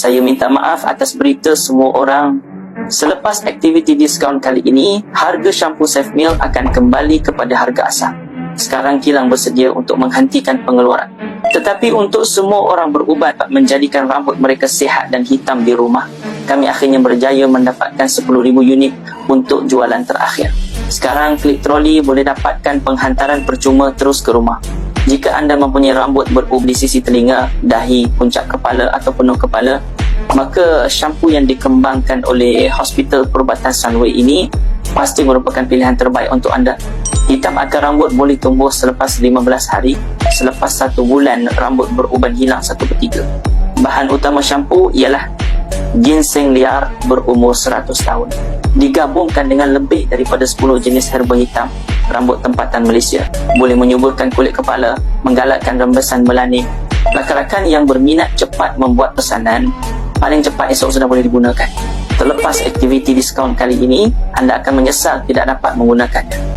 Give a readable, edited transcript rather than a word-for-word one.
Saya minta maaf atas berita semua orang. Selepas aktiviti diskaun kali ini, harga shampoo Cefmil akan kembali kepada harga asal. Sekarang kilang bersedia untuk menghentikan pengeluaran. Tetapi untuk semua orang berubat menjadikan rambut mereka sihat dan hitam di rumah, kami akhirnya berjaya mendapatkan 10,000 unit untuk jualan terakhir. Sekarang Klik Troli boleh dapatkan penghantaran percuma terus ke rumah. Jika anda mempunyai rambut berub di sisi telinga, dahi, puncak kepala atau penuh kepala, maka shampoo yang dikembangkan oleh Hospital Perubatan Sunway ini pasti merupakan pilihan terbaik untuk anda. Hitam akar rambut boleh tumbuh selepas 15 hari. Selepas 1 bulan, rambut beruban hilang 1/3. Bahan utama shampoo ialah ginseng liar berumur 100 tahun. Digabungkan dengan lebih daripada 10 jenis herba hitam rambut tempatan Malaysia. Boleh menyuburkan kulit kepala, menggalakkan rembesan melanin. Rakan-rakan yang berminat cepat membuat pesanan, paling cepat esok sudah boleh digunakan. Terlepas aktiviti diskaun kali ini, anda akan menyesal tidak dapat menggunakannya.